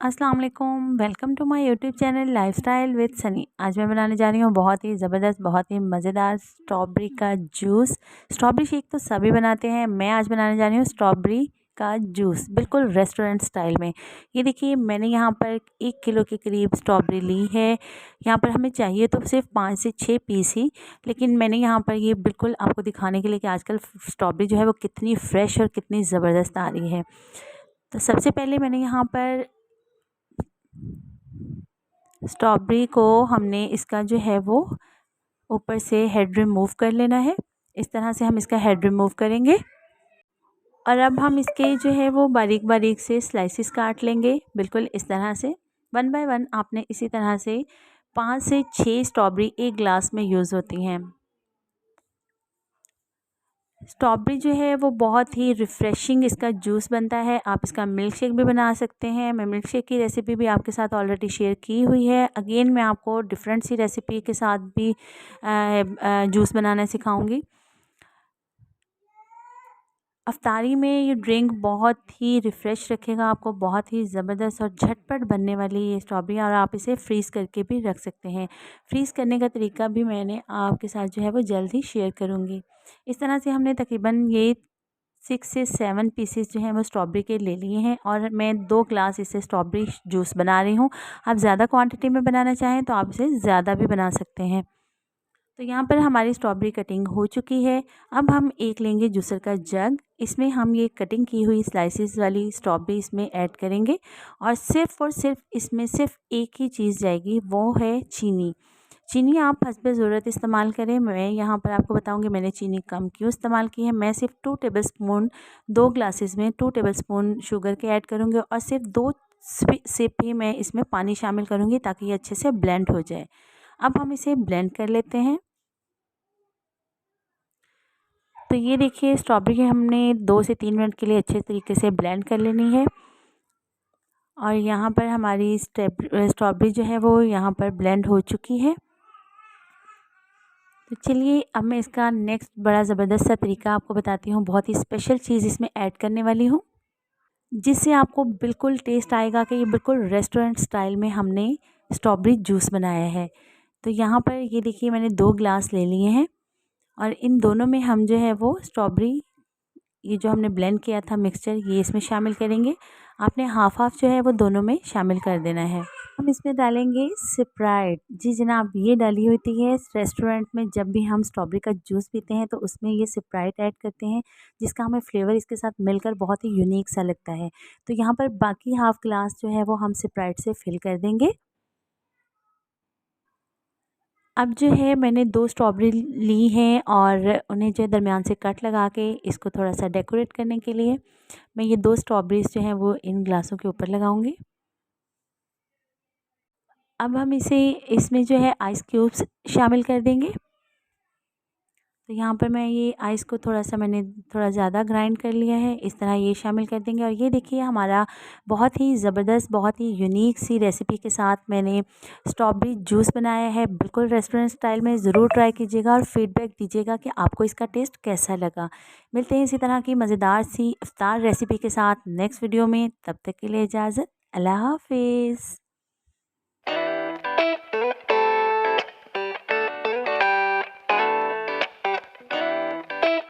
अस्सलाम वालेकुम, welcome to my YouTube channel lifestyle with Sunny. आज मैं बनाने जा रही हूँ बहुत ही ज़बरदस्त, बहुत ही मज़ेदार स्ट्रॉबेरी का जूस। स्ट्रॉबेरी शेक तो सभी बनाते हैं, मैं आज बनाने जा रही हूँ स्ट्रॉबेरी का जूस, बिल्कुल रेस्टोरेंट स्टाइल में। ये देखिए, मैंने यहाँ पर 1 किलो के करीब स्ट्रॉबेरी ली है। यहाँ पर हमें चाहिए तो सिर्फ 5 से 6 पीस ही, लेकिन मैंने यहाँ पर ये बिल्कुल आपको दिखाने के लिए कि आजकल स्ट्रॉबेरी जो है वो कितनी फ़्रेश और कितनी ज़बरदस्त आ रही है। तो सबसे पहले मैंने यहाँ पर स्ट्रॉबेरी को हमने इसका जो है वो ऊपर से हेड रिमूव कर लेना है। इस तरह से हम इसका हेड रिमूव करेंगे और अब हम इसके जो है वो बारीक बारीक से स्लाइसिस काट लेंगे, बिल्कुल इस तरह से। वन बाय वन आपने इसी तरह से 5 से 6 स्ट्रॉबेरी एक ग्लास में यूज़ होती हैं। स्ट्रॉबेरी जो है वो बहुत ही रिफ़्रेशिंग इसका जूस बनता है। आप इसका मिल्क शेक भी बना सकते हैं। मैं मिल्क शेक की रेसिपी भी आपके साथ ऑलरेडी शेयर की हुई है। अगेन मैं आपको डिफरेंट सी रेसिपी के साथ भी जूस बनाना सिखाऊंगी। अफ्तारी में ये ड्रिंक बहुत ही रिफ़्रेश रखेगा आपको, बहुत ही ज़बरदस्त और झटपट बनने वाली ये स्ट्रॉबेरी, और आप इसे फ्रीज़ करके भी रख सकते हैं। फ्रीज़ करने का तरीका भी मैंने आपके साथ जो है वो जल्द ही शेयर करूँगी। इस तरह से हमने तकरीबन ये 6 से 7 पीसेस जो हैं वो स्ट्रॉबेरी के ले लिए हैं और मैं 2 ग्लास इससे स्ट्रॉबेरी जूस बना रही हूँ। आप ज़्यादा क्वांटिटी में बनाना चाहें तो आप इसे ज़्यादा भी बना सकते हैं। तो यहाँ पर हमारी स्ट्रॉबेरी कटिंग हो चुकी है। अब हम एक लेंगे जूसर का जग, इसमें हम ये कटिंग की हुई स्लाइसिस वाली स्ट्रॉबेरी इसमें ऐड करेंगे और सिर्फ़ इसमें सिर्फ एक ही चीज़ जाएगी, वो है चीनी। चीनी आप हस्बे ज़रूरत इस्तेमाल करें। मैं यहाँ पर आपको बताऊँगी मैंने चीनी कम क्यों इस्तेमाल की है। मैं सिर्फ 2 टेबलस्पून, 2 ग्लासेस में 2 टेबलस्पून शुगर के ऐड करूँगी और सिर्फ 2 सिप ही मैं इसमें पानी शामिल करूँगी ताकि ये अच्छे से ब्लेंड हो जाए। अब हम इसे ब्लेंड कर लेते हैं। तो ये देखिए, स्ट्रॉबेरी हमने 2 से 3 मिनट के लिए अच्छे तरीके से ब्लेंड कर लेनी है और यहाँ पर हमारी स्ट्रॉबेरी जो है वो यहाँ पर ब्लेंड हो चुकी है। तो चलिए, अब मैं इसका नेक्स्ट बड़ा ज़बरदस्त सा तरीका आपको बताती हूँ। बहुत ही स्पेशल चीज़ इसमें ऐड करने वाली हूँ, जिससे आपको बिल्कुल टेस्ट आएगा कि ये बिल्कुल रेस्टोरेंट स्टाइल में हमने स्ट्रॉबेरी जूस बनाया है। तो यहाँ पर ये देखिए, मैंने 2 ग्लास ले लिए हैं और इन दोनों में हम जो है वो स्ट्रॉबेरी, ये जो हमने ब्लेंड किया था मिक्सचर, ये इसमें शामिल करेंगे। आपने हाफ़ हाफ़ जो है वो दोनों में शामिल कर देना है। हम इसमें डालेंगे स्प्राइट। जी जनाब, ये डाली होती है रेस्टोरेंट में जब भी हम स्ट्रॉबेरी का जूस पीते हैं तो उसमें ये स्प्राइट ऐड करते हैं, जिसका हमें फ्लेवर इसके साथ मिलकर बहुत ही यूनिक सा लगता है। तो यहाँ पर बाकी हाफ़ ग्लास जो है वो हम स्प्राइट से फिल कर देंगे। अब जो है मैंने 2 स्ट्रॉबेरी ली हैं और उन्हें जो है दरमियान से कट लगा के इसको थोड़ा-सा डेकोरेट करने के लिए मैं ये 2 स्ट्रॉबेरीज़ जो हैं वो इन ग्लासों के ऊपर लगाऊँगी। अब हम इसमें जो है आइस क्यूब्स शामिल कर देंगे। तो यहाँ पर मैं ये आइस को मैंने थोड़ा ज़्यादा ग्राइंड कर लिया है, इस तरह ये शामिल कर देंगे और ये देखिए, हमारा बहुत ही ज़बरदस्त, बहुत ही यूनिक सी रेसिपी के साथ मैंने स्ट्रॉबेरी जूस बनाया है, बिल्कुल रेस्टोरेंट स्टाइल में। ज़रूर ट्राई कीजिएगा और फीडबैक दीजिएगा कि आपको इसका टेस्ट कैसा लगा। मिलते हैं इसी तरह की मज़ेदार सी इफ्तार रेसिपी के साथ नेक्स्ट वीडियो में। तब तक के लिए इजाज़त। अल्लाह हाफ़िज़।